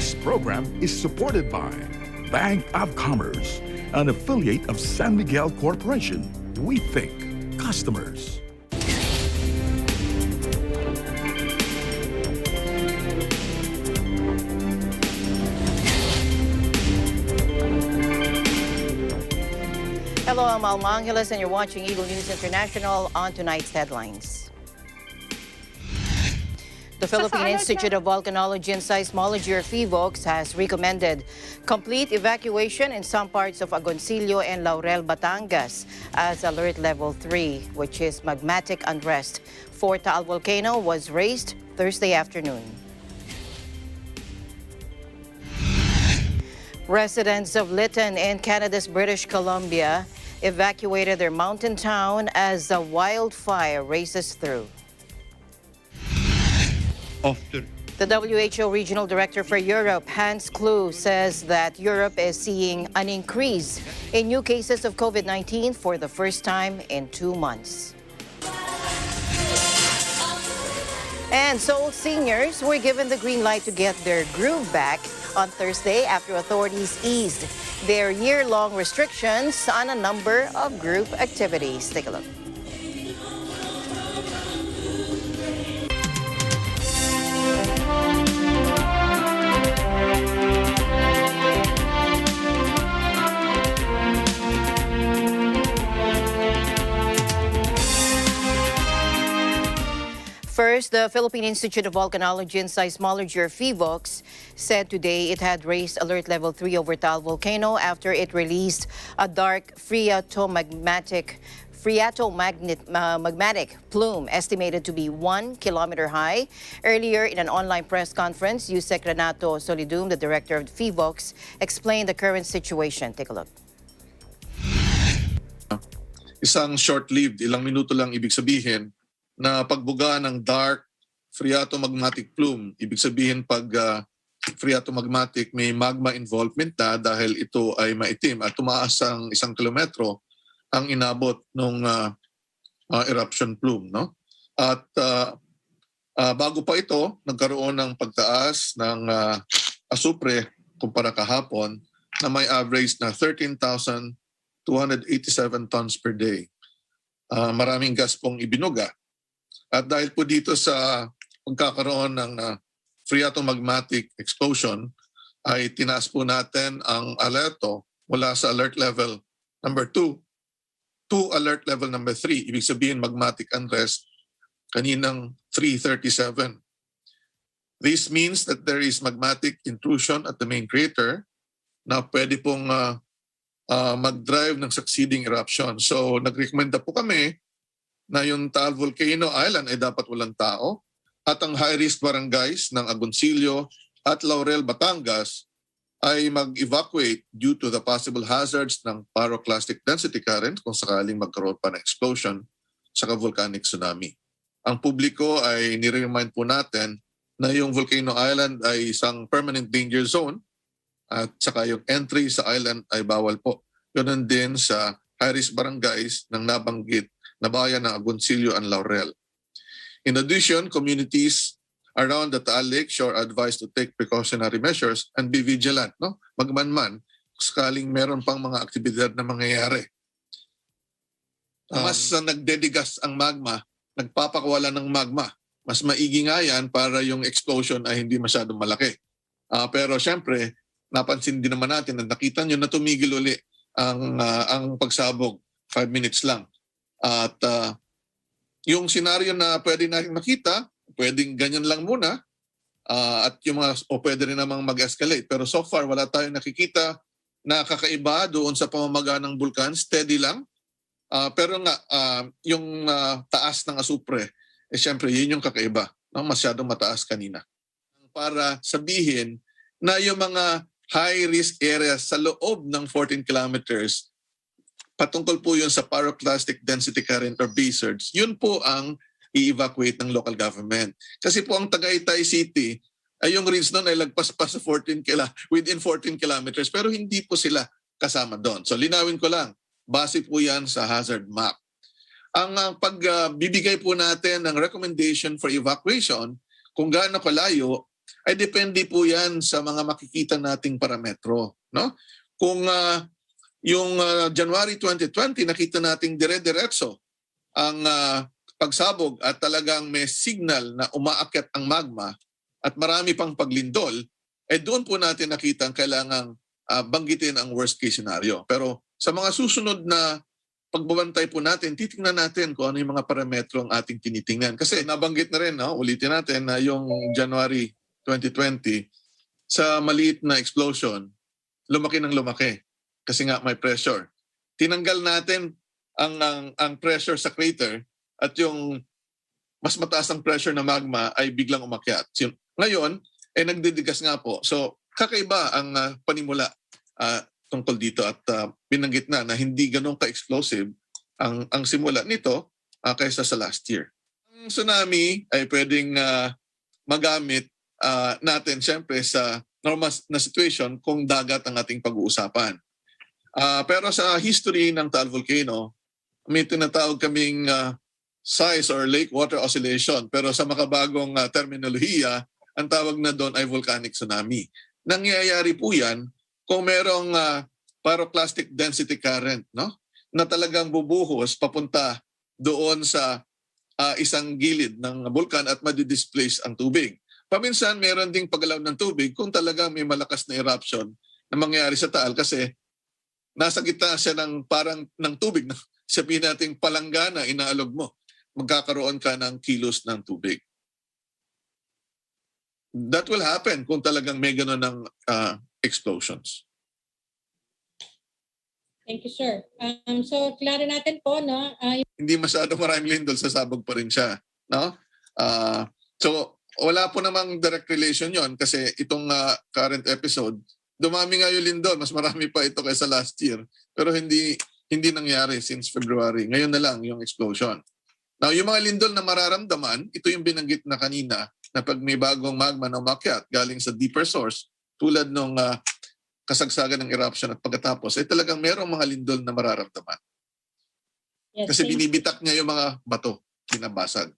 This program is supported by Bank of Commerce, an affiliate of San Miguel Corporation. We think customers. Hello, I'm Alma Angeles, and you're watching Eagle News International. On tonight's headlines. The Philippine Institute of Volcanology and Seismology, or PHIVOLCS, has recommended complete evacuation in some parts of Agoncillo and Laurel, Batangas as Alert Level 3, which is magmatic unrest for Taal volcano was raised Thursday afternoon. Residents of Lytton in Canada's British Columbia evacuated their mountain town as a wildfire races through. The WHO Regional Director for Europe, Hans Klug, says that Europe is seeing an increase in new cases of COVID-19 for the first time in 2 months. And Seoul seniors were given the green light to get their groove back on Thursday after authorities eased their year-long restrictions on a number of group activities. Take a look. First, the Philippine Institute of Volcanology and Seismology, or PHIVOLCS, said today it had raised Alert Level 3 over Taal volcano after it released a dark phreatomagmatic plume estimated to be 1 kilometer high. Earlier, in an online press conference, Yusek Renato Solidum, the director of PHIVOLCS, explained the current situation. Take a look. Isang short-lived, ilang minuto lang ibig sabihin, na pagbuga ng dark phreatomagmatic plume. Ibig sabihin pag phreatomagmatic may magma involvement na dahil ito ay maitim at tumaas ang 1 kilometro ang inabot ng eruption plume. No? At bago pa ito, nagkaroon ng pagtaas ng asupre kumpara kahapon na may average na 13,287 tons per day. Maraming gas pong ibinuga. At dahil po dito sa pagkakaroon ng phreatomagmatic explosion, ay tinaas po natin ang alerto mula sa alert level number 2 to alert level number 3. Ibig sabihin magmatic unrest kaninang 3:37. This means that there is magmatic intrusion at the main crater na pwede pong mag-drive ng succeeding eruption. So nag-recommenda po kami na yung Taal Volcano Island ay dapat walang tao at ang high-risk barangays ng Agoncillo at Laurel, Batangas ay mag-evacuate due to the possible hazards ng pyroclastic density current kung sakaling magkaroon pa ng explosion sa volcanic tsunami. Ang publiko ay nire-remind po natin na yung Volcano Island ay isang permanent danger zone at saka yung entry sa island ay bawal po. Ganun din sa high-risk barangays ng nabanggit na bayan ng Agoncillo and Laurel. In addition, communities around the Taal Lake Shore are advised to take precautionary measures and be vigilant, no? Magmanman sakaling meron pang mga aktibidad na mangyayari. Mas nagdedigas ang magma, nagpapakawala ng magma. Mas maigi nga yan para yung explosion ay hindi masyadong malaki. Pero syempre, napansin din naman natin na nakita nyo na tumigil uli ang pagsabog. 5 minutes lang. At yung senaryo na pwede natin makita, pwedeng ganyan lang muna at yung pwede rin namang mag-escalate. Pero so far, wala tayong nakikita na kakaiba doon sa pamamaga ng bulkan. Steady lang. Pero nga, yung taas ng asupre, syempre yun yung kakaiba. No? Masyadong mataas kanina. Para sabihin na yung mga high-risk areas sa loob ng 14 kilometers, patungkol po yun sa pyroclastic density current or blizzards, yun po ang i-evacuate ng local government. Kasi po ang Tagaytay City, ay yung reads doon ay lagpas pa sa within 14 kilometers, pero hindi po sila kasama doon. So linawin ko lang, base po yan sa hazard map. Ang pagbibigay po natin ng recommendation for evacuation, kung gaano kalayo, ay depende po yan sa mga makikita nating parametro. No? Kung yung January 2020, nakita nating dire-diretso ang pagsabog at talagang may signal na umaakyat ang magma at marami pang paglindol, doon po natin nakita ang kailangang banggitin ang worst case scenario. Pero sa mga susunod na pagbabantay po natin, titingnan natin kung ano yung mga parametro ang ating tinitingnan. Kasi nabanggit na rin, no? Ulitin natin na yung January 2020, sa maliit na explosion, lumaki ng lumaki kasi nga may pressure. Tinanggal natin ang pressure sa crater at yung mas mataas ang pressure na magma ay biglang umakyat. Ngayon, nagdidigas nga po. So, kakaiba ang panimula tungkol dito at binanggit na hindi ganun ka-explosive ang simula nito kaysa sa last year. Ang tsunami ay pwedeng magamit natin siyempre sa normal na situation kung dagat ang ating pag-uusapan. Pero sa history ng Taal volcano, may tinatawag kaming size or lake water oscillation. Pero sa makabagong terminolohiya, ang tawag na doon ay volcanic tsunami. Nangyayari po yan kung merong pyroclastic density current, no? Na talagang bubuhos papunta doon sa isang gilid ng bulkan at madidisplace ang tubig. Paminsan, meron ding paggalaw ng tubig kung talagang may malakas na eruption na mangyayari sa Taal kasi nasa gitna siya ng parang ng tubig. Sabihin natin palanggana, inaalog mo. Magkakaroon ka ng kilos ng tubig. That will happen kung talagang may gano'n ng explosions. Thank you, sir. So, klaro natin po, no? Hindi masyado maraming lindol, sasabog pa rin siya. No? So, wala po namang direct relation yon kasi itong current episode, dumami nga yung lindol, mas marami pa ito kaysa last year. Pero hindi nangyari since February. Ngayon na lang yung explosion. Now, yung mga lindol na mararamdaman, ito yung binanggit na kanina na pag may bagong magma na umakyat galing sa deeper source, tulad nung kasagsagan ng eruption at pagkatapos, ay talagang merong mga lindol na mararamdaman. Yes, kasi binibitak niya yung mga bato, binabasag.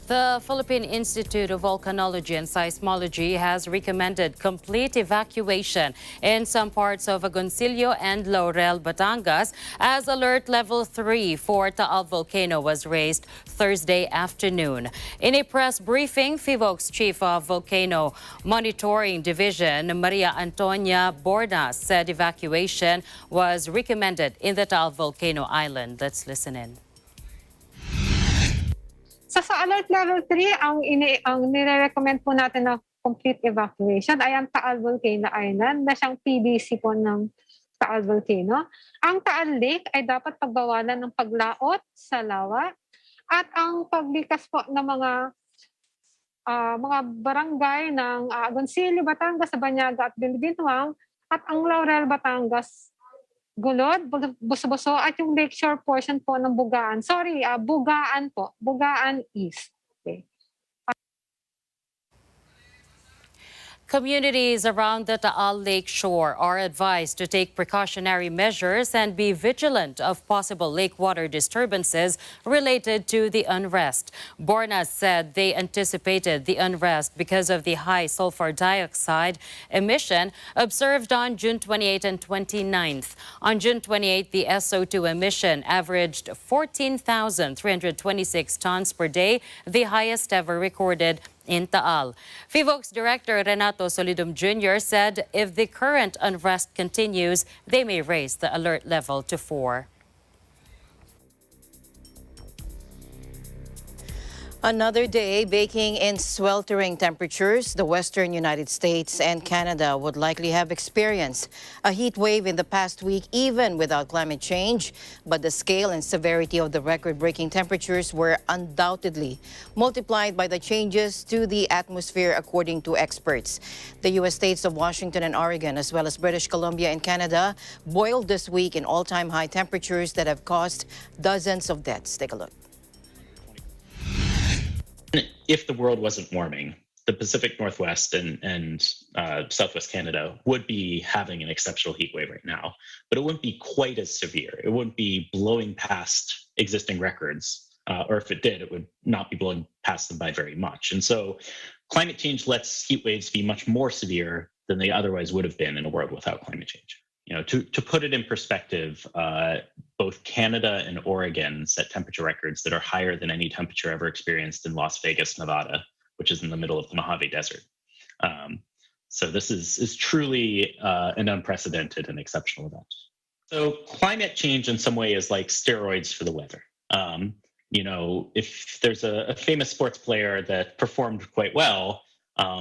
The Philippine Institute of Volcanology and Seismology has recommended complete evacuation in some parts of Agoncillo and Laurel, Batangas, as Alert Level 3 for Taal volcano was raised Thursday afternoon. In a press briefing, FIVOC's Chief of Volcano Monitoring Division, Maria Antonia Bordas, said evacuation was recommended in the Taal volcano island. Let's listen in. Sa Alert Level 3, ang nire-recommend po natin na complete evacuation ay ang Taal Volcano Island na siyang PBC po ng Taal Volcano. Ang Taal Lake ay dapat pagbawalan ng paglaot sa lawa at ang paglikas po ng mga barangay ng Agoncillo, Batangas, Banyaga at Bilibintuang at ang Laurel, Batangas, Gulod, Buso-Buso at yung lakeshore portion po ng Bugaan. Sorry, Bugaan po. Bugaan East. Okay. Communities around the Taal Lake shore are advised to take precautionary measures and be vigilant of possible lake water disturbances related to the unrest. Bornas said they anticipated the unrest because of the high sulfur dioxide emission observed on June 28 and 29th. On June 28, the SO2 emission averaged 14,326 tons per day, the highest ever recorded in Taal. FIVOC's Director Renato Solidum Jr. said if the current unrest continues, they may raise the alert level to 4. Another day baking in sweltering temperatures, the western United States and Canada would likely have experienced a heat wave in the past week, even without climate change. But the scale and severity of the record-breaking temperatures were undoubtedly multiplied by the changes to the atmosphere, according to experts. The U.S. states of Washington and Oregon, as well as British Columbia and Canada, boiled this week in all-time high temperatures that have caused dozens of deaths. Take a look. If the world wasn't warming, the Pacific Northwest and Southwest Canada would be having an exceptional heat wave right now, but it wouldn't be quite as severe. It wouldn't be blowing past existing records, or if it did, it would not be blowing past them by very much. And so climate change lets heat waves be much more severe than they otherwise would have been in a world without climate change. You know, to put it in perspective, both Canada and Oregon set temperature records that are higher than any temperature ever experienced in Las Vegas, Nevada, which is in the middle of the Mojave Desert. So this is truly an unprecedented and exceptional event. So climate change in some way is like steroids for the weather. You know, if there's a famous sports player that performed quite well,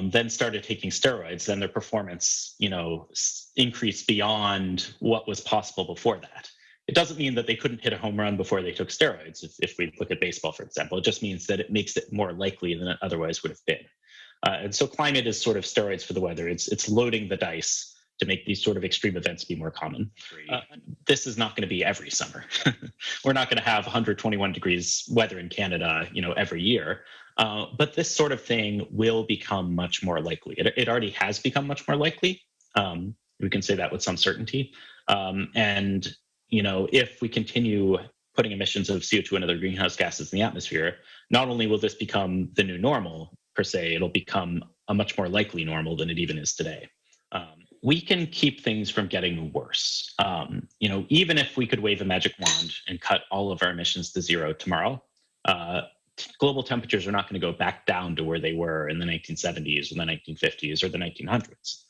then started taking steroids, then their performance, you know, increased beyond what was possible before that. It doesn't mean that they couldn't hit a home run before they took steroids. If we look at baseball, for example, it just means that it makes it more likely than it otherwise would have been. And so climate is sort of steroids for the weather. It's loading the dice to make these sort of extreme events be more common. This is not going to be every summer. We're not going to have 121 degrees weather in Canada, you know, every year. But this sort of thing will become much more likely. It already has become much more likely. We can say that with some certainty. And you know, if we continue putting emissions of CO2 and other greenhouse gases in the atmosphere, not only will this become the new normal per se, it'll become a much more likely normal than it even is today. We can keep things from getting worse. You know, even if we could wave a magic wand and cut all of our emissions to zero tomorrow, global temperatures are not going to go back down to where they were in the 1970s or the 1950s or the 1900s.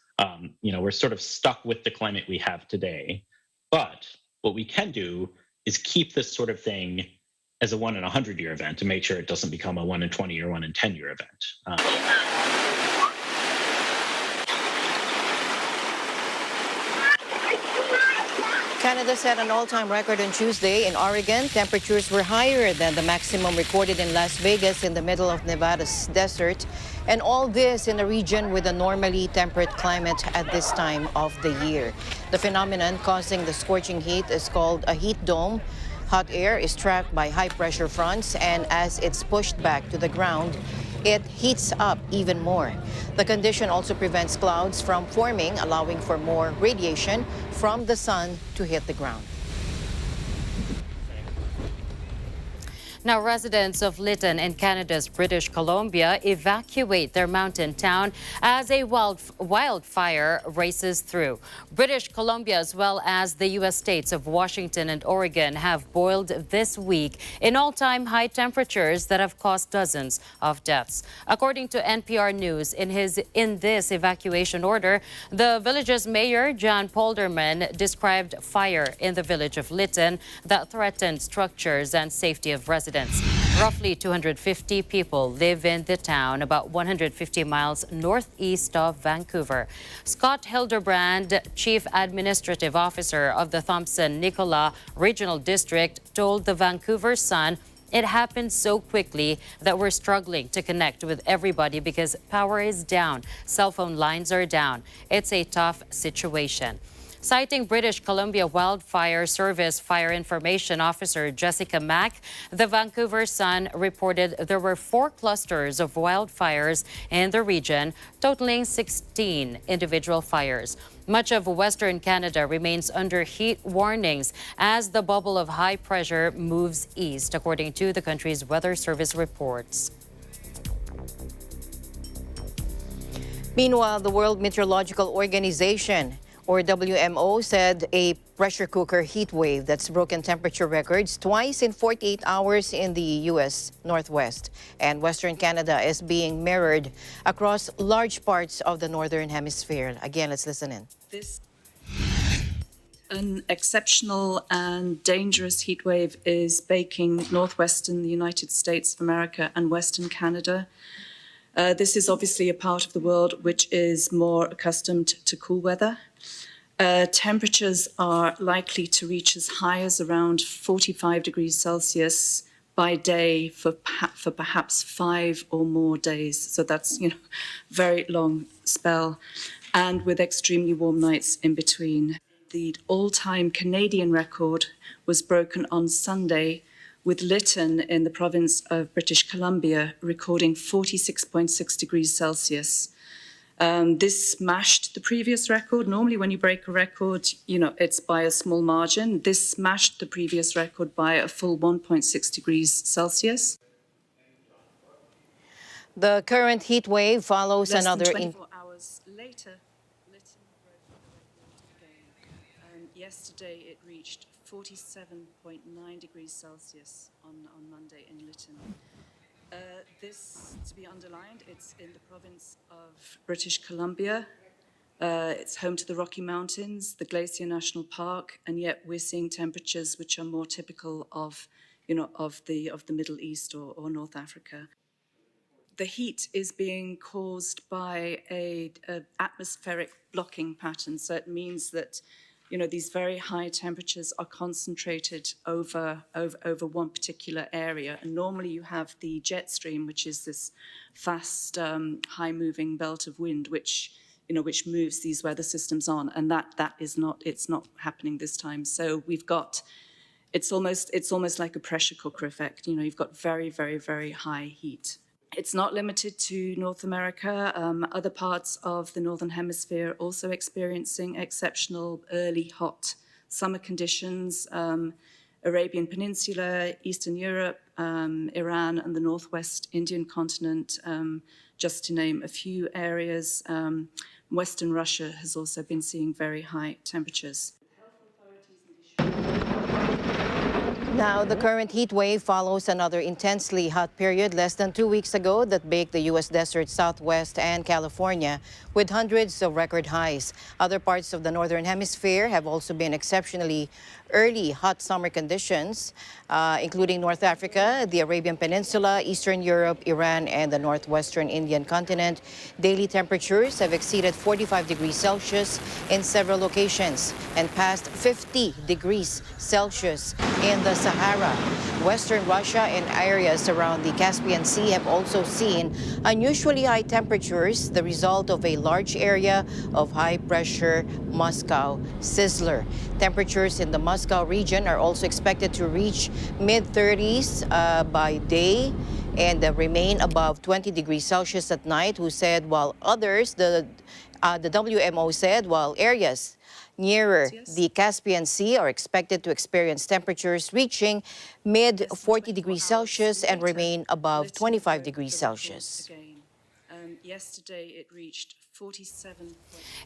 You know, we're sort of stuck with the climate we have today, but what we can do is keep this sort of thing as a 1 in 100-year event to make sure it doesn't become a 1 in 20 or 1 in 10-year event. Canada set an all-time record on Tuesday in Oregon. Temperatures were higher than the maximum recorded in Las Vegas in the middle of Nevada's desert. And all this in a region with a normally temperate climate at this time of the year. The phenomenon causing the scorching heat is called a heat dome. Hot air is trapped by high-pressure fronts, and as it's pushed back to the ground, it heats up even more. The condition also prevents clouds from forming, allowing for more radiation from the sun to hit the ground. Now, residents of Lytton in Canada's British Columbia evacuate their mountain town as a wildfire races through. British Columbia, as well as the U.S. states of Washington and Oregon, have boiled this week in all-time high temperatures that have caused dozens of deaths. According to NPR News, in this evacuation order, the village's mayor, John Polderman, described fire in the village of Lytton that threatened structures and safety of residents. Roughly 250 people live in the town, about 150 miles northeast of Vancouver. Scott Hildebrand, Chief Administrative Officer of the Thompson-Nicola Regional District, told the Vancouver Sun, "It happened so quickly that we're struggling to connect with everybody because power is down, cell phone lines are down. It's a tough situation." Citing British Columbia Wildfire Service Fire Information Officer Jessica Mack, the Vancouver Sun reported there were 4 clusters of wildfires in the region, totaling 16 individual fires. Much of Western Canada remains under heat warnings as the bubble of high pressure moves east, according to the country's Weather Service reports. Meanwhile, the World Meteorological Organization, or WMO, said a pressure cooker heat wave that's broken temperature records twice in 48 hours in the U.S. Northwest and Western Canada is being mirrored across large parts of the Northern Hemisphere. Again, let's listen in. An exceptional and dangerous heat wave is baking northwestern United States of America and Western Canada. This is obviously a part of the world which is more accustomed to cool weather. Temperatures are likely to reach as high as around 45 degrees Celsius by day for perhaps 5 or more days. So that's, very long spell, and with extremely warm nights in between. The all-time Canadian record was broken on Sunday with Lytton in the province of British Columbia recording 46.6 degrees Celsius. This smashed the previous record. Normally when you break a record, it's by a small margin. This smashed the previous record by a full 1.6 degrees Celsius. The current heat wave follows Less another... than 24 hours later, Lytton broke the record again. Yesterday it reached 47.9 degrees Celsius on Monday in Lytton. This, to be underlined, it's in the province of British Columbia. It's home to the Rocky Mountains, the Glacier National Park, and yet we're seeing temperatures which are more typical of the Middle East or North Africa. The heat is being caused by a atmospheric blocking pattern, so it means that these very high temperatures are concentrated over one particular area. And normally you have the jet stream, which is this fast, high-moving belt of wind, which moves these weather systems on. And it's not happening this time. So we've got, it's almost like a pressure cooker effect. You've got very, very, very high heat. It's not limited to North America. Other parts of the Northern Hemisphere also experiencing exceptional early hot summer conditions. Arabian Peninsula, Eastern Europe, Iran and the Northwest Indian continent, just to name a few areas. Western Russia has also been seeing very high temperatures. Now, the current heat wave follows another intensely hot period less than 2 weeks ago that baked the U.S. desert Southwest and California with hundreds of record highs. Other parts of the Northern Hemisphere have also been exceptionally early hot summer conditions, including North Africa, the Arabian Peninsula, Eastern Europe, Iran, and the Northwestern Indian continent. Daily temperatures have exceeded 45 degrees Celsius in several locations and past 50 degrees Celsius in the Sahara. Western Russia and areas around the Caspian Sea have also seen unusually high temperatures, the result of a large area of high-pressure Moscow sizzler. Temperatures in the Moscow region are also expected to reach mid-30s by day and remain above 20 degrees Celsius at night, while others, the WMO said, while areas nearer the Caspian Sea are expected to experience temperatures reaching mid-40 degrees Celsius and remain above 25 degrees Celsius. Yesterday it reached 47.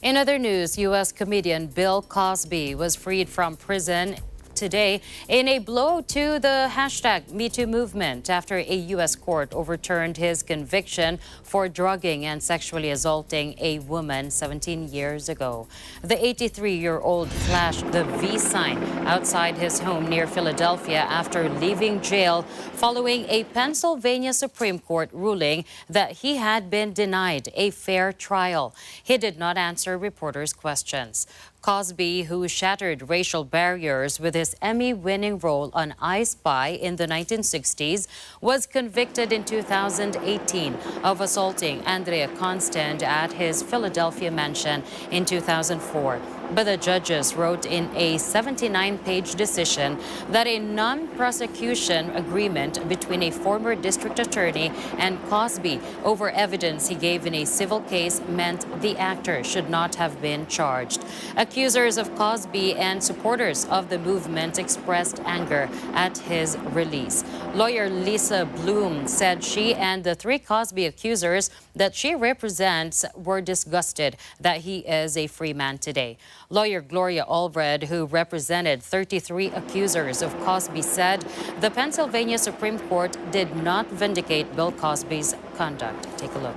In other news, U.S. comedian Bill Cosby was freed from prison today in a blow to the #MeToo movement after a U.S. court overturned his conviction for drugging and sexually assaulting a woman 17 years ago. The 83-year-old flashed the V sign outside his home near Philadelphia after leaving jail following a Pennsylvania Supreme Court ruling that he had been denied a fair trial. He did not answer reporters' questions. Cosby, who shattered racial barriers with his Emmy-winning role on I Spy in the 1960s, was convicted in 2018 of assaulting Andrea Constand at his Philadelphia mansion in 2004. But the judges wrote in a 79-page decision that a non-prosecution agreement between a former district attorney and Cosby over evidence he gave in a civil case meant the actor should not have been charged. Accusers of Cosby and supporters of the movement expressed anger at his release. Lawyer Lisa Bloom said she and the 3 Cosby accusers that she represents were disgusted that he is a free man today. Lawyer Gloria Allred, who represented 33 accusers of Cosby, said the Pennsylvania Supreme Court did not vindicate Bill Cosby's conduct. Take a look.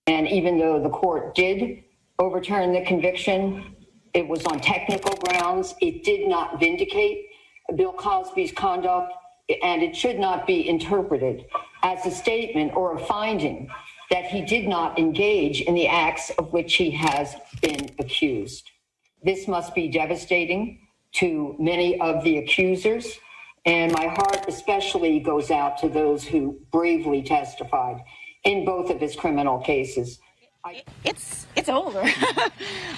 And even though the court did overturn the conviction, it was on technical grounds. It did not vindicate Bill Cosby's conduct, and it should not be interpreted as a statement or a finding that he did not engage in the acts of which he has been accused. This must be devastating to many of the accusers, and my heart especially goes out to those who bravely testified in both of his criminal cases. It's over.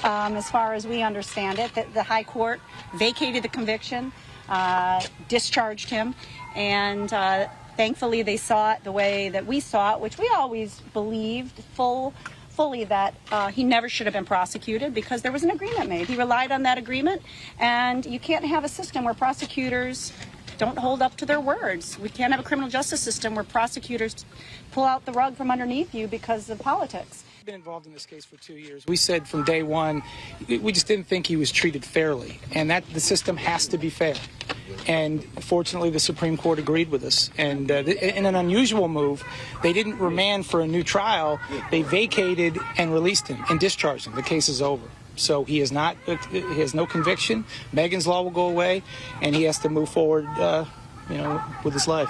As far as we understand it, the High Court vacated the conviction. discharged him, and thankfully they saw it the way that we saw it, which we always believed fully that he never should have been prosecuted because there was an agreement made. He relied on that agreement, and you can't have a system where prosecutors don't hold up to their words. We can't have a criminal justice system where prosecutors pull out the rug from underneath you because of politics. I've been involved in this case for 2 years. We said from day one, we just didn't think he was treated fairly, and that the system has to be fair. And fortunately, the Supreme Court agreed with us. And in an unusual move, they didn't remand for a new trial. They vacated and released him and discharged him. The case is over. So he has no conviction. Megan's Law will go away, and he has to move forward, with his life.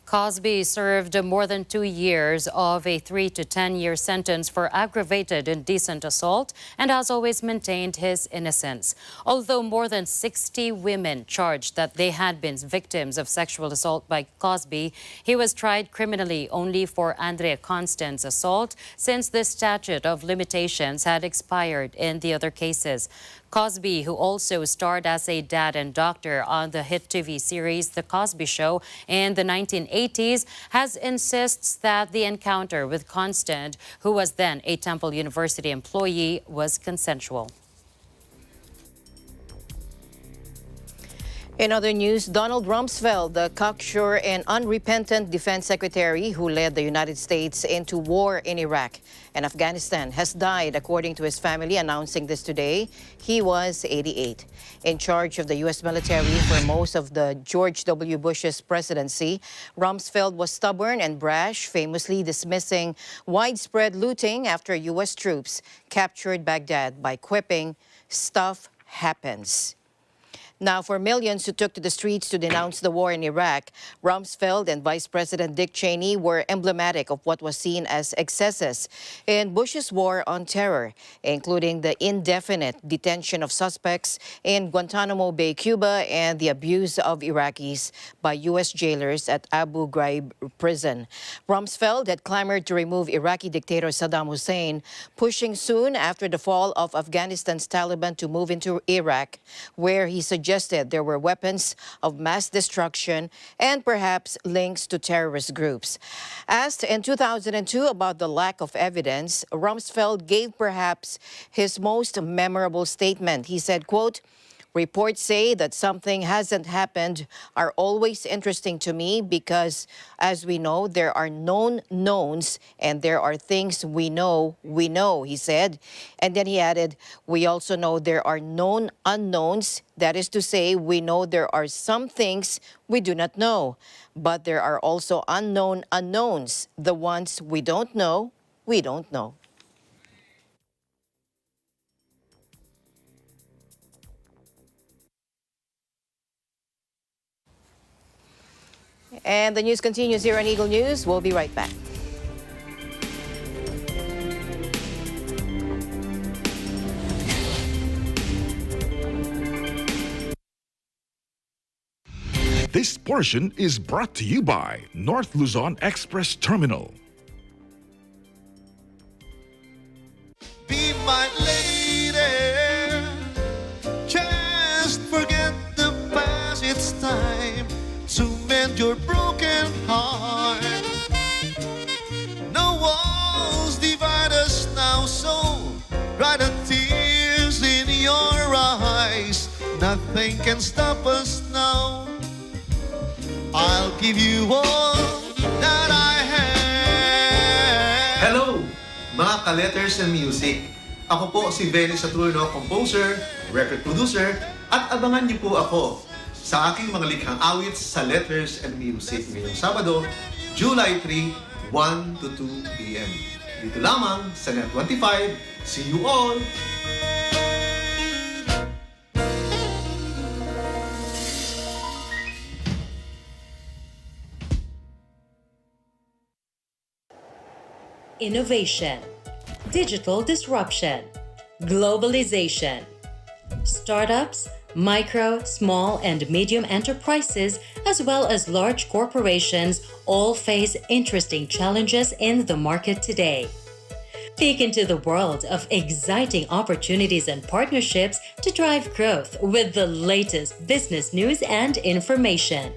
Cosby served more than 2 years of a 3 to 10-year sentence for aggravated indecent assault and has always maintained his innocence. Although more than 60 women charged that they had been victims of sexual assault by Cosby, he was tried criminally only for Andrea Constant's assault since the statute of limitations had expired in the other cases. Cosby, who also starred as a dad and doctor on the hit TV series The Cosby Show in the 1980s, insists that the encounter with Constant, who was then a Temple University employee, was consensual. In other news, Donald Rumsfeld, the cocksure and unrepentant defense secretary who led the United States into war in Iraq and Afghanistan, has died, according to his family, announcing this today. He was 88. In charge of the U.S. military for most of the George W. Bush's presidency, Rumsfeld was stubborn and brash, famously dismissing widespread looting after U.S. troops captured Baghdad by quipping, "Stuff happens." Now, for millions who took to the streets to denounce the war in Iraq, Rumsfeld and Vice President Dick Cheney were emblematic of what was seen as excesses in Bush's war on terror, including the indefinite detention of suspects in Guantanamo Bay, Cuba, and the abuse of Iraqis by U.S. jailers at Abu Ghraib prison. Rumsfeld had clamored to remove Iraqi dictator Saddam Hussein, pushing soon after the fall of Afghanistan's Taliban to move into Iraq, where he suggested there were weapons of mass destruction and perhaps links to terrorist groups. Asked in 2002 about the lack of evidence, Rumsfeld gave perhaps his most memorable statement. He said, quote, "Reports say that something hasn't happened are always interesting to me because, as we know, there are known knowns and there are things we know, he said. And then he added, "We also know there are known unknowns. That is to say, we know there are some things we do not know. But there are also unknown unknowns. The ones we don't know, we don't know." And the news continues here on Eagle News. We'll be right back. This portion is brought to you by North Luzon Express Terminal. Be my lady, just forget the past, it's time to mend your broken heart. No walls divide us now, so dry the tears in your eyes. Nothing can stop us now. I'll give you all that I have. Hello, mga ka-letters and music. Ako po si Benny Saturno, composer, record producer, at abangan niyo po ako sa aking mga likhang awit sa Letters and Music ngayong Sabado, July 3, 1 to 2 p.m. Dito lamang sa Net 25. See you all! Innovation, digital disruption, globalization. Startups, micro, small, and medium enterprises, as well as large corporations, all face interesting challenges in the market today. Peek into the world of exciting opportunities and partnerships to drive growth with the latest business news and information.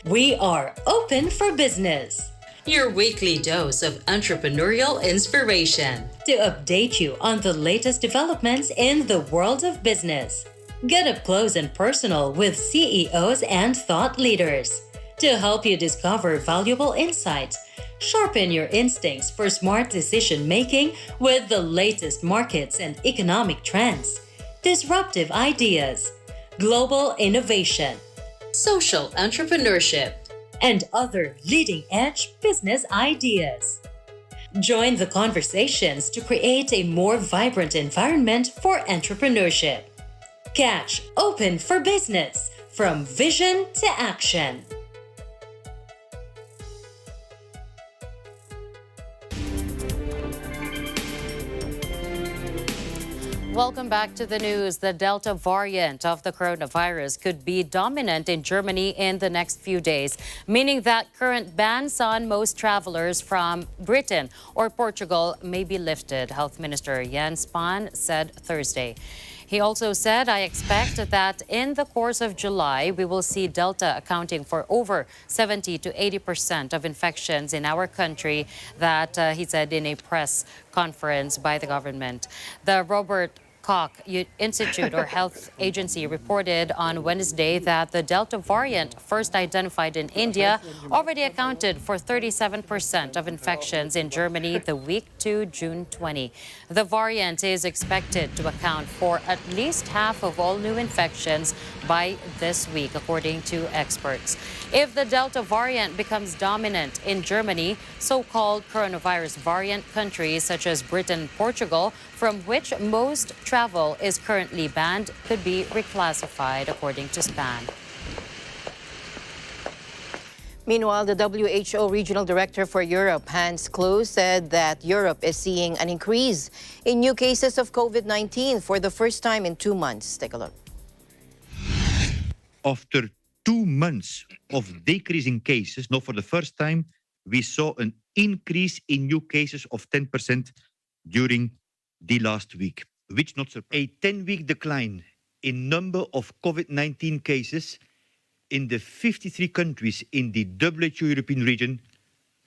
We are open for business. Your weekly dose of entrepreneurial inspiration to update you on the latest developments in the world of business. Get up close and personal with CEOs and thought leaders to help you discover valuable insights. Sharpen your instincts for smart decision making with the latest markets and economic trends, disruptive ideas, global innovation, social entrepreneurship, and other leading-edge business ideas. Join the conversations to create a more vibrant environment for entrepreneurship. Catch Open for Business, from vision to action. Welcome back to the news. The Delta variant of the coronavirus could be dominant in Germany in the next few days, meaning that current bans on most travelers from Britain or Portugal may be lifted, Health Minister Jens Spahn said Thursday. He also said, I expect that in the course of July, we will see Delta accounting for over 70 to 80% of infections in our country, that he said in a press conference by the government. The Robert Koch Institute or Health Agency reported on Wednesday that the Delta variant, first identified in India, already accounted for 37% of infections in Germany the week to June 20. The variant is expected to account for at least half of all new infections by this week, according to experts. If the Delta variant becomes dominant in Germany, so-called coronavirus variant countries such as Britain and Portugal, from which most travel is currently banned, could be reclassified, according to Spahn. Meanwhile, the WHO Regional Director for Europe, Hans Klug, said that Europe is seeing an increase in new cases of COVID-19 for the first time in 2 months. Take a look. After 2 months of decreasing cases, now for the first time, we saw an increase in new cases of 10% during the last week, which not surprising. A 10-week decline in number of COVID-19 cases in the 53 countries in the WHO European region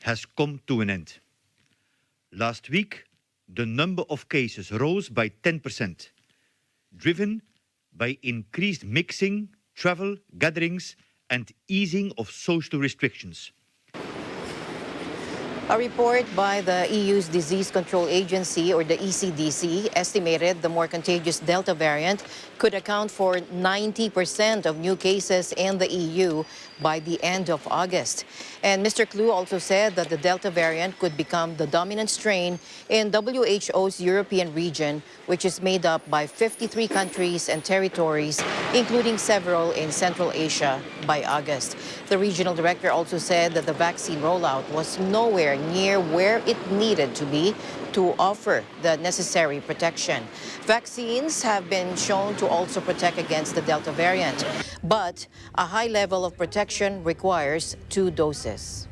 has come to an end. Last week, the number of cases rose by 10%, driven by increased mixing, travel, gatherings, and easing of social restrictions. A report by the EU's Disease Control Agency, or the ECDC, estimated the more contagious Delta variant could account for 90% of new cases in the EU by the end of August. And Mr. Klug also said that the Delta variant could become the dominant strain in WHO's European region, which is made up by 53 countries and territories, including several in Central Asia, by August. The regional director also said that the vaccine rollout was nowhere near where it needed to be to offer the necessary protection. Vaccines have been shown to also protect against the Delta variant, but a high level of protection requires 2 doses.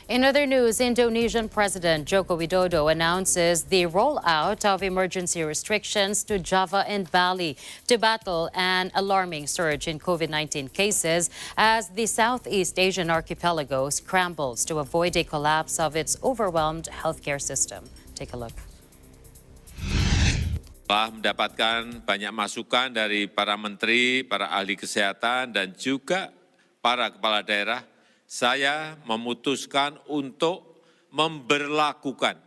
In other news, Indonesian President Joko Widodo announces the rollout of emergency restrictions to Java and Bali to battle an alarming surge in COVID-19 cases as the Southeast Asian archipelago scrambles to avoid a collapse of its overwhelmed healthcare system. Take a look. Telah mendapatkan banyak masukan dari para menteri, para ahli kesehatan, dan juga para kepala daerah. Saya memutuskan untuk memberlakukan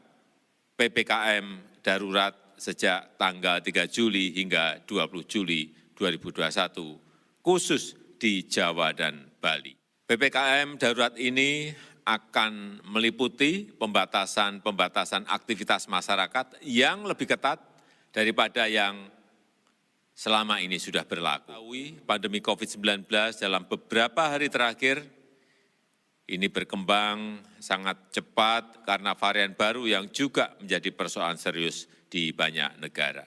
PPKM darurat sejak tanggal 3 Juli hingga 20 Juli 2021, khusus di Jawa dan Bali. PPKM darurat ini akan meliputi pembatasan aktivitas masyarakat yang lebih ketat daripada yang selama ini sudah berlaku. Pandemi COVID-19 dalam beberapa hari terakhir ini berkembang sangat cepat karena varian baru yang juga menjadi persoalan serius di banyak negara.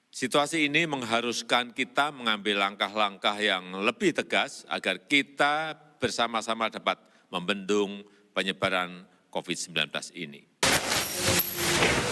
Situasi ini mengharuskan kita mengambil langkah-langkah yang lebih tegas agar kita bersama-sama dapat membendung penyebaran COVID-19 ini.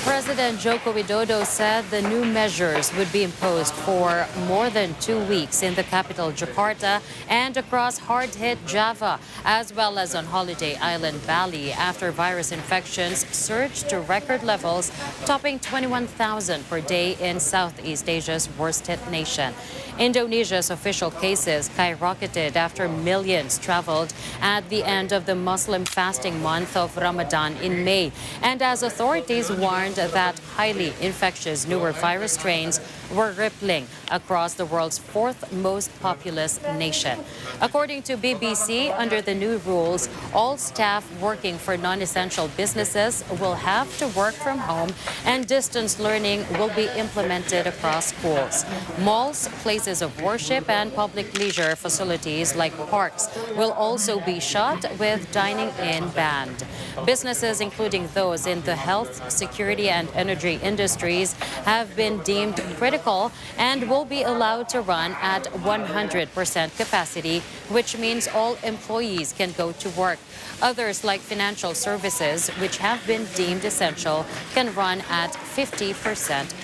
President Joko Widodo said the new measures would be imposed for more than 2 weeks in the capital Jakarta and across hard-hit Java, as well as on holiday island Bali, after virus infections surged to record levels, topping 21,000 per day in Southeast Asia's worst-hit nation. Indonesia's official cases skyrocketed after millions traveled at the end of the Muslim fasting month of Ramadan in May, and as authorities warned that highly infectious newer virus strains were rippling across the world's fourth most populous nation. According to BBC, under the new rules, all staff working for non-essential businesses will have to work from home, and distance learning will be implemented across schools. Malls, places of worship, and public leisure facilities like parks will also be shut, with dining in banned. Businesses, including those in the health, security, and energy industries, have been deemed critical and will be allowed to run at 100% capacity, which means all employees can go to work. Others, like financial services, which have been deemed essential, can run at 50%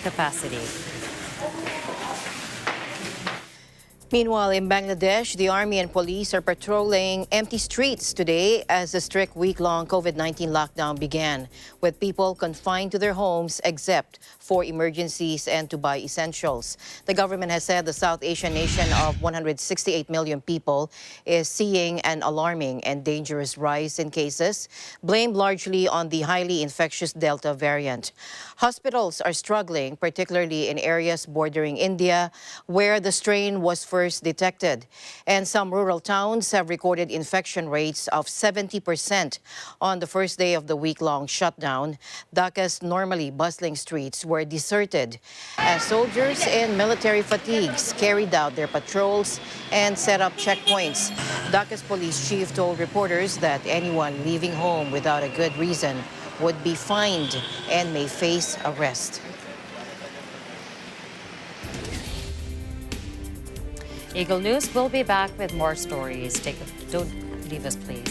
capacity. Meanwhile, in Bangladesh, the army and police are patrolling empty streets today as the strict week-long COVID-19 lockdown began, with people confined to their homes except for emergencies and to buy essentials. The government has said the South Asian nation of 168 million people is seeing an alarming and dangerous rise in cases, blamed largely on the highly infectious Delta variant. Hospitals are struggling, particularly in areas bordering India, where the strain was first detected. And some rural towns have recorded infection rates of 70% on the first day of the week-long shutdown. Dhaka's normally bustling streets were deserted as soldiers in military fatigues carried out their patrols and set up checkpoints. Dhaka's police chief told reporters that anyone leaving home without a good reason would be fined and may face arrest. Eagle News will be back with more stories. Don't leave us, please.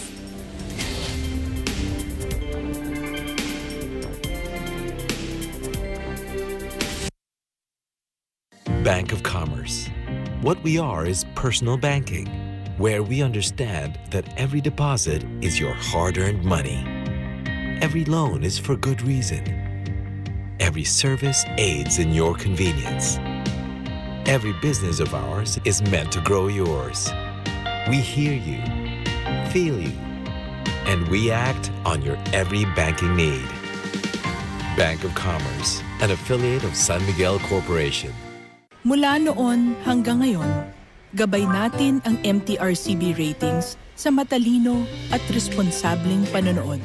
Bank of Commerce. What we are is personal banking, where we understand that every deposit is your hard-earned money. Every loan is for good reason. Every service aids in your convenience. Every business of ours is meant to grow yours. We hear you, feel you, and we act on your every banking need. Bank of Commerce, an affiliate of San Miguel Corporation. Mula noon hanggang ngayon, gabay natin ang MTRCB ratings sa matalino at responsableng panonood.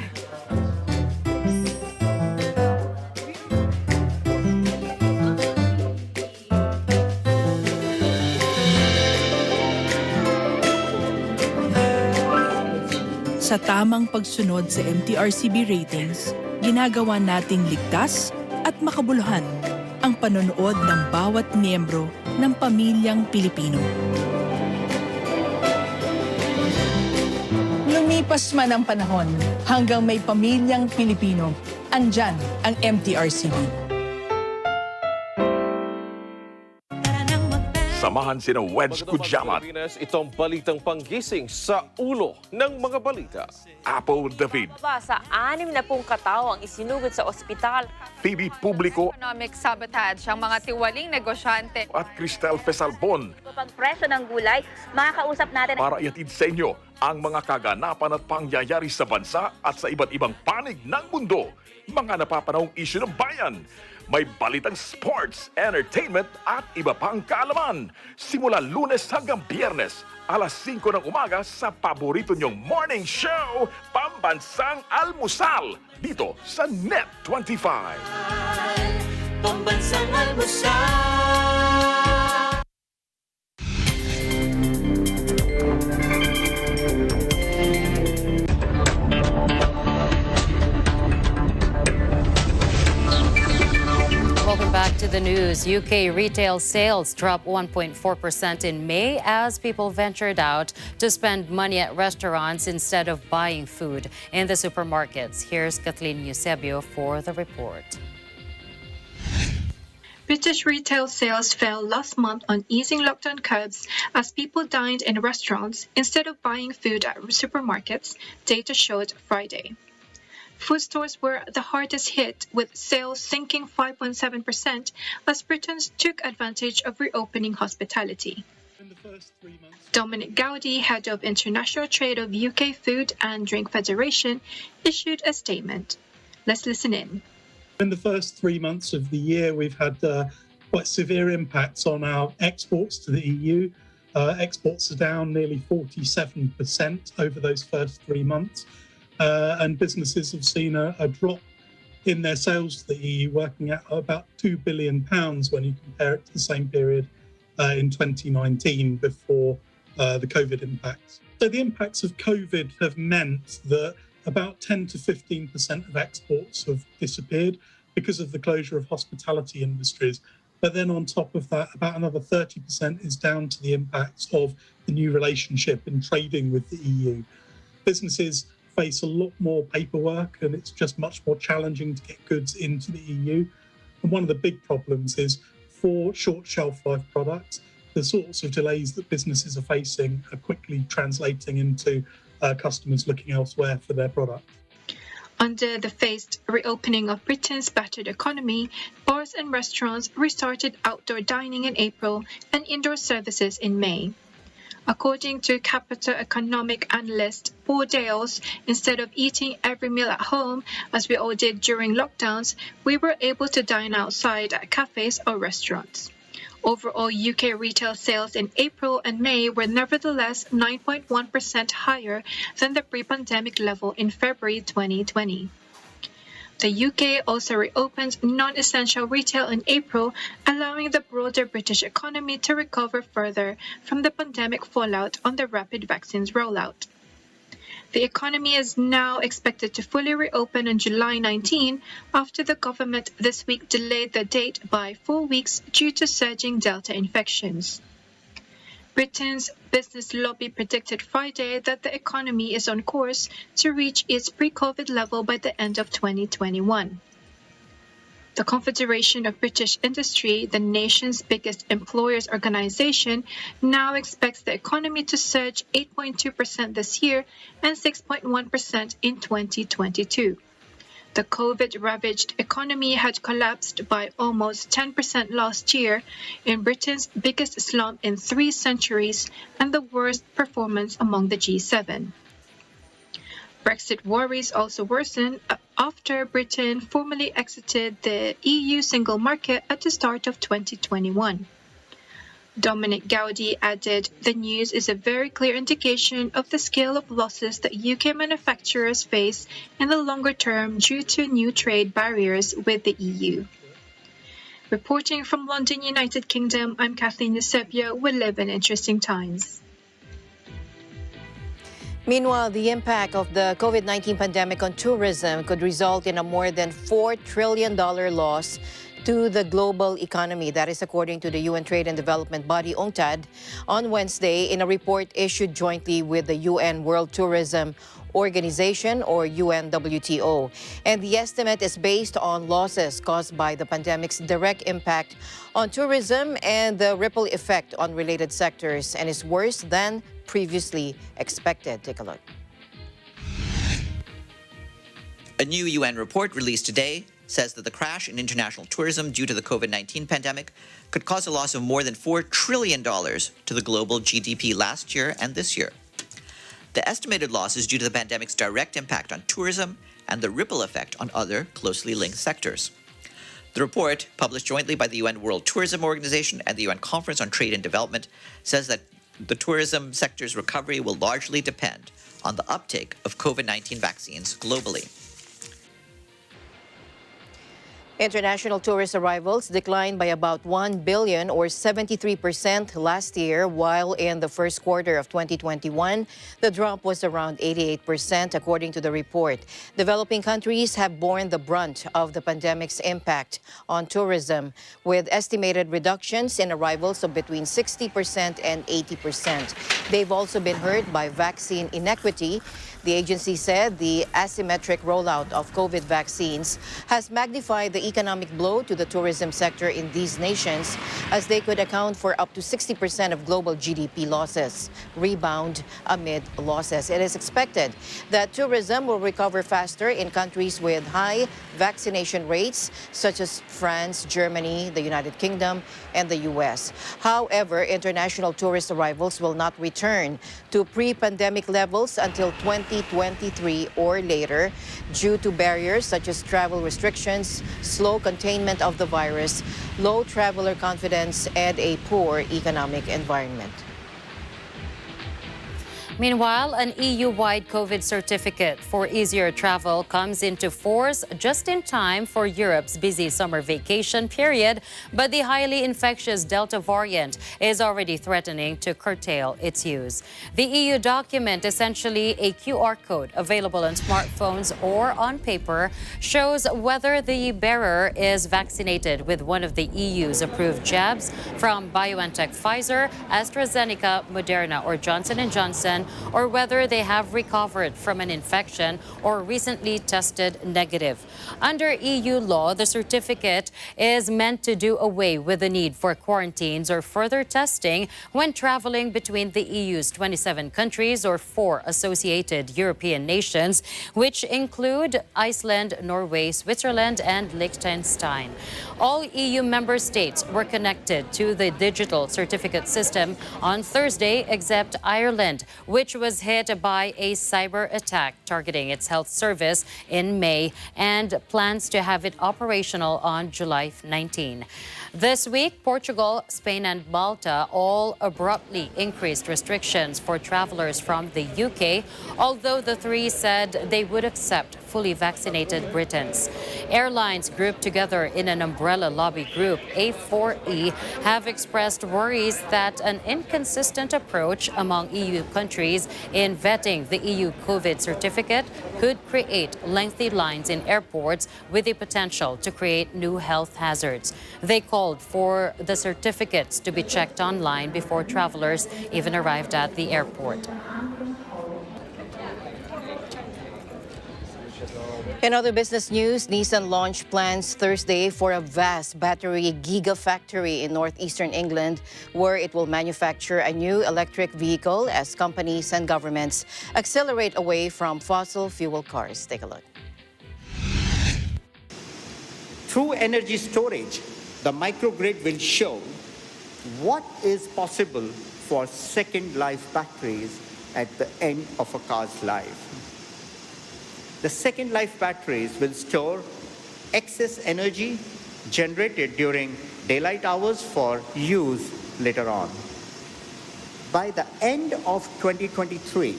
Sa tamang pagsunod sa MTRCB ratings, ginagawa nating ligtas at makabuluhan ang panonood ng bawat miyembro ng pamilyang Pilipino. Lumipas man ang panahon, hanggang may pamilyang Pilipino, andyan ang MTRCB. Samahan sina Wedge Kujamat, itong balitang panggising sa ulo ng mga balita. Apple David, Sa 60 katao ang isinugod sa ospital. Phoebe Publico, Economic sabotage ang mga tiwaling negosyante. at Cristel Fesalbon Pagpresyo ng gulay, makakausap natin para iatid sa inyo ang mga kaganapan at pangyayari sa bansa at sa iba't ibang panig ng mundo. Mga napapanahong isyu ng bayan. May balitang sports, entertainment at iba pang kaalaman. Simula Lunes hanggang Biyernes, alas 5 ng umaga sa paborito niyong morning show, Pambansang Almusal, dito sa Net 25. Pambansang Almusal. Welcome back to the news. UK retail sales dropped 1.4% in May as people ventured out to spend money at restaurants instead of buying food in the supermarkets. Here's Kathleen Eusebio for the report. British retail sales fell last month on easing lockdown curbs as people dined in restaurants instead of buying food at supermarkets, data showed Friday. Food stores were the hardest hit, with sales sinking 5.7% as Britons took advantage of reopening hospitality. Dominic Gowdy, head of international trade of UK Food and Drink Federation, issued a statement. Let's listen in. In the first 3 months of the year, we've had quite severe impacts on our exports to the EU. Exports are down nearly 47% over those first 3 months. And businesses have seen a drop in their sales to the EU, working at about £2 billion when you compare it to the same period in 2019 before the COVID impacts. So the impacts of COVID have meant that about 10 to 15% of exports have disappeared because of the closure of hospitality industries. But then on top of that, about another 30% is down to the impacts of the new relationship in trading with the EU. Businesses face a lot more paperwork, and it's just much more challenging to get goods into the EU. And one of the big problems is for short shelf life products, the sorts of delays that businesses are facing are quickly translating into customers looking elsewhere for their product. Under the phased reopening of Britain's battered economy, bars and restaurants restarted outdoor dining in April and indoor services in May. According to capital economic analyst Paul Dales, instead of eating every meal at home, as we all did during lockdowns, we were able to dine outside at cafes or restaurants. Overall, UK retail sales in April and May were nevertheless 9.1% higher than the pre-pandemic level in February 2020. The UK also reopened non-essential retail in April, allowing the broader British economy to recover further from the pandemic fallout on the rapid vaccines rollout. The economy is now expected to fully reopen on July 19 after the government this week delayed the date by 4 weeks due to surging Delta infections. Britain's business lobby predicted Friday that the economy is on course to reach its pre-COVID level by the end of 2021. The Confederation of British Industry, the nation's biggest employers organisation, now expects the economy to surge 8.2% this year and 6.1% in 2022. The COVID-ravaged economy had collapsed by almost 10% last year, in Britain's biggest slump in 3 centuries and the worst performance among the G7. Brexit worries also worsened after Britain formally exited the EU single market at the start of 2021. Dominic Gowdy added, "The news is a very clear indication of the scale of losses that UK manufacturers face in the longer term due to new trade barriers with the EU." Reporting from London, United Kingdom, I'm Kathleen Eusebio. We live in interesting times. Meanwhile, the impact of the COVID-19 pandemic on tourism could result in a more than $4 trillion loss to the global economy. That is according to the UN Trade and Development body UNCTAD on Wednesday in a report issued jointly with the UN World Tourism Organization, or UNWTO. And the estimate is based on losses caused by the pandemic's direct impact on tourism and the ripple effect on related sectors, and is worse than previously expected. Take a look. A new UN report released today says that the crash in international tourism due to the COVID-19 pandemic could cause a loss of more than $4 trillion to the global GDP last year and this year. The estimated loss is due to the pandemic's direct impact on tourism and the ripple effect on other closely linked sectors. The report, published jointly by the UN World Tourism Organization and the UN Conference on Trade and Development, says that the tourism sector's recovery will largely depend on the uptake of COVID-19 vaccines globally. International tourist arrivals declined by about 1 billion or 73% last year, while in the first quarter of 2021, the drop was around 88%, according to the report. Developing countries have borne the brunt of the pandemic's impact on tourism, with estimated reductions in arrivals of between 60% and 80%. They've also been hurt by vaccine inequity. The agency said the asymmetric rollout of COVID vaccines has magnified the economic blow to the tourism sector in these nations, as they could account for up to 60% of global GDP losses. Rebound amid losses. It is expected that tourism will recover faster in countries with high vaccination rates, such as France, Germany, the United Kingdom, and the U.S. However, international tourist arrivals will not return to pre-pandemic levels until 2023 or later due to barriers such as travel restrictions, slow containment of the virus, low traveler confidence, and a poor economic environment. Meanwhile, an EU-wide COVID certificate for easier travel comes into force just in time for Europe's busy summer vacation period, but the highly infectious Delta variant is already threatening to curtail its use. The EU document, essentially a QR code available on smartphones or on paper, shows whether the bearer is vaccinated with one of the EU's approved jabs from BioNTech, Pfizer, AstraZeneca, Moderna, or Johnson & Johnson, or whether they have recovered from an infection or recently tested negative. Under EU law, the certificate is meant to do away with the need for quarantines or further testing when traveling between the EU's 27 countries or 4 associated European nations, which include Iceland, Norway, Switzerland, and Liechtenstein. All EU member states were connected to the digital certificate system on Thursday, except Ireland, which was hit by a cyber attack targeting its health service in May and plans to have it operational on July 19. This week, Portugal, Spain, and Malta all abruptly increased restrictions for travelers from the UK, although the three said they would accept fully vaccinated Britons. Airlines grouped together in an umbrella lobby group, A4E, have expressed worries that an inconsistent approach among EU countries in vetting the EU COVID certificate could create lengthy lines in airports with the potential to create new health hazards. They called for the certificates to be checked online before travelers even arrived at the airport. In other business news, Nissan launched plans Thursday for a vast battery gigafactory in northeastern England, where it will manufacture a new electric vehicle as companies and governments accelerate away from fossil fuel cars. Take a look. Through energy storage, the microgrid will show what is possible for second life batteries at the end of a car's life. The second life batteries will store excess energy generated during daylight hours for use later on. By the end of 2023,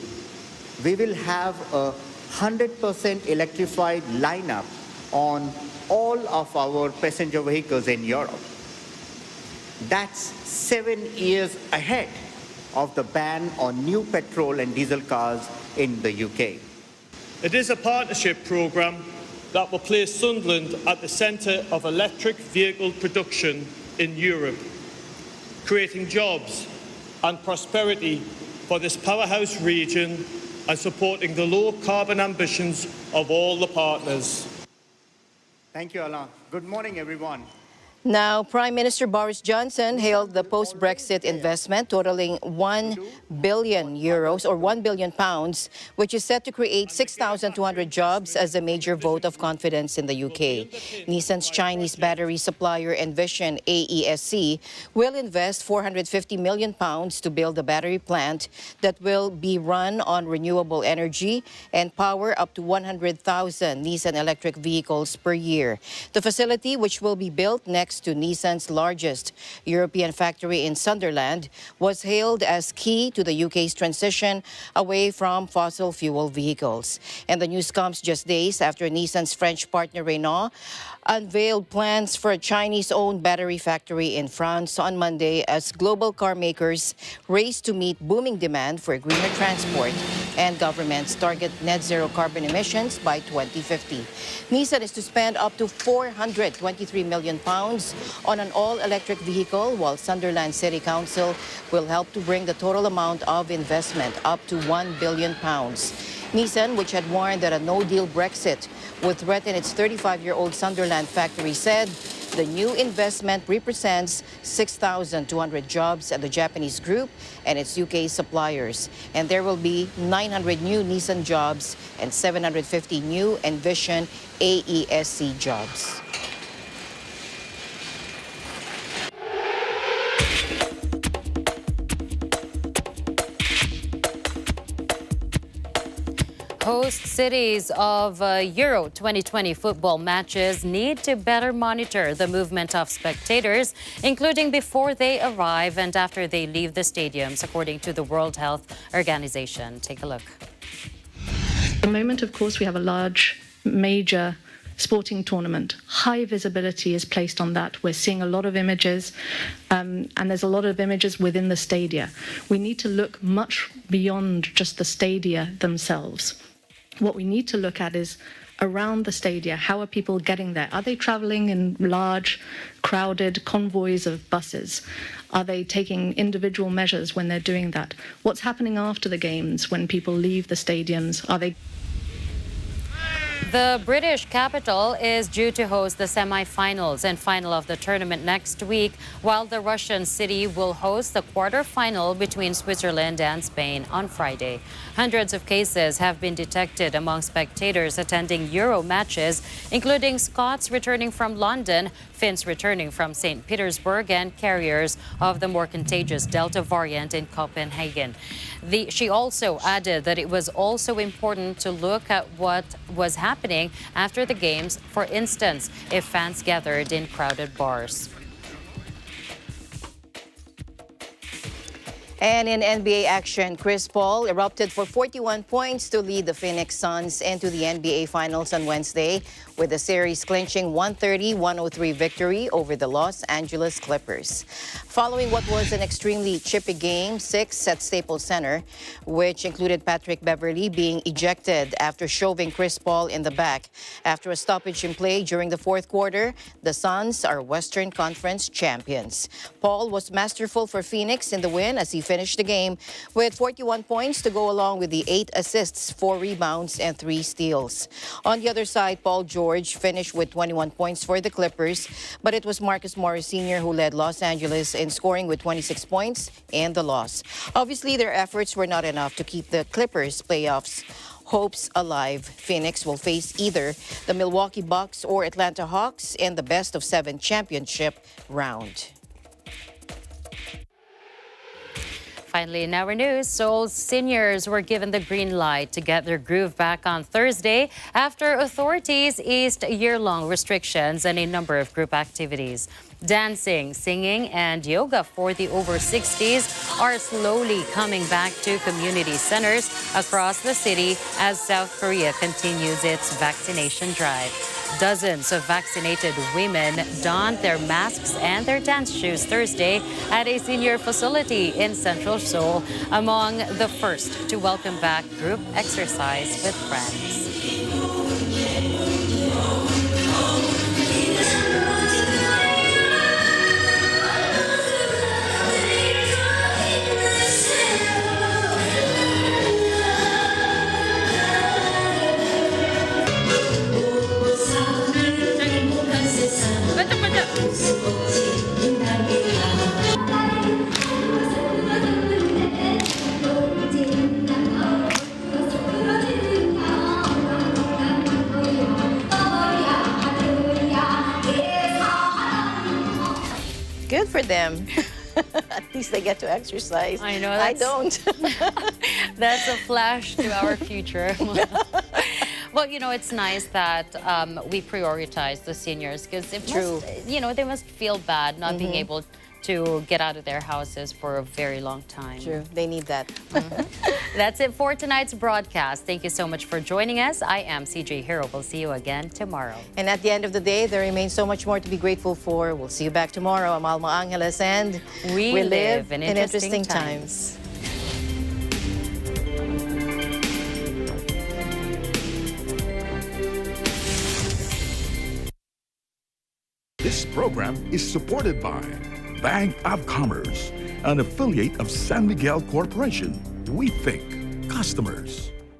we will have a 100% electrified lineup on all of our passenger vehicles in Europe. That's 7 years ahead of the ban on new petrol and diesel cars in the UK. It is a partnership programme that will place Sunderland at the centre of electric vehicle production in Europe, creating jobs and prosperity for this powerhouse region and supporting the low carbon ambitions of all the partners. Thank you, Alain. Good morning, everyone. Now, Prime Minister Boris Johnson hailed the post-Brexit investment totaling €1 billion or £1 billion, which is set to create 6,200 jobs as a major vote of confidence in the UK. Nissan's Chinese battery supplier Envision AESC will invest £450 million to build a battery plant that will be run on renewable energy and power up to 100,000 Nissan electric vehicles per year. The facility, which will be built next next to Nissan's largest European factory in Sunderland, was hailed as key to the UK's transition away from fossil fuel vehicles. And the news comes just days after Nissan's French partner Renault unveiled plans for a Chinese-owned battery factory in France on Monday as global car makers race to meet booming demand for greener transport and governments target net zero carbon emissions by 2050. Nissan is to spend up to £423 million on an all-electric vehicle, while Sunderland City Council will help to bring the total amount of investment up to £1 billion. Nissan, which had warned that a no-deal Brexit would threaten its 35-year-old Sunderland factory, said the new investment represents 6,200 jobs at the Japanese group and its UK suppliers. And there will be 900 new Nissan jobs and 750 new Envision AESC jobs. Host cities of Euro 2020 football matches need to better monitor the movement of spectators, including before they arrive and after they leave the stadiums, according to the World Health Organization. Take a look. At the moment, of course, we have a large, major sporting tournament. High visibility is placed on that. We're seeing a lot of images, and there's a lot of images within the stadia. We need to look much beyond just the stadia themselves. What we need to look at is around the stadia. How are people getting there? Are they traveling in large, crowded convoys of buses? Are they taking individual measures when they're doing that? What's happening after the games when people leave the stadiums? Are they... The British capital is due to host the semi-finals and final of the tournament next week, while the Russian city will host the quarter-final between Switzerland and Spain on Friday. Hundreds of cases have been detected among spectators attending Euro matches, including Scots returning from London, Finns returning from St. Petersburg, and carriers of the more contagious Delta variant in Copenhagen. She also added that it was also important to look at what was happening after the games, for instance, if fans gathered in crowded bars. And in NBA action, Chris Paul erupted for 41 points to lead the Phoenix Suns into the NBA Finals on Wednesday, with the series clinching 130-103 victory over the Los Angeles Clippers. Following what was an extremely chippy Game 6 at Staples Center, which included Patrick Beverley being ejected after shoving Chris Paul in the back after a stoppage in play during the fourth quarter, the Suns are Western Conference champions. Paul was masterful for Phoenix in the win as he finished the game with 41 points to go along with the 8 assists, 4 rebounds, and 3 steals. On the other side, Paul George finished with 21 points for the Clippers, but it was Marcus Morris Sr. who led Los Angeles in scoring with 26 points in the loss. Obviously, their efforts were not enough to keep the Clippers' playoffs hopes alive. Phoenix will face either the Milwaukee Bucks or Atlanta Hawks in the best-of-7 championship round. Finally, in our news, Seoul's seniors were given the green light to get their groove back on Thursday after authorities eased year-long restrictions and a number of group activities. Dancing, singing, and yoga for the over 60s are slowly coming back to community centers across the city as South Korea continues its vaccination drive. Dozens of vaccinated women donned their masks and their dance shoes Thursday at a senior facility in central Seoul, among the first to welcome back group exercise with friends. Good for them. At least they get to exercise. I know. I don't. That's a flash to our future. Well, it's nice that we prioritize the seniors because they must feel bad not being able to get out of their houses for a very long time. True. They need that. That's it for tonight's broadcast. Thank you so much for joining us. I am CJ Hero. We'll see you again tomorrow. And at the end of the day, there remains so much more to be grateful for. We'll see you back tomorrow. I'm Alma Angeles, and we live in interesting times. This program is supported by Bank of Commerce, an affiliate of San Miguel Corporation. We think customers.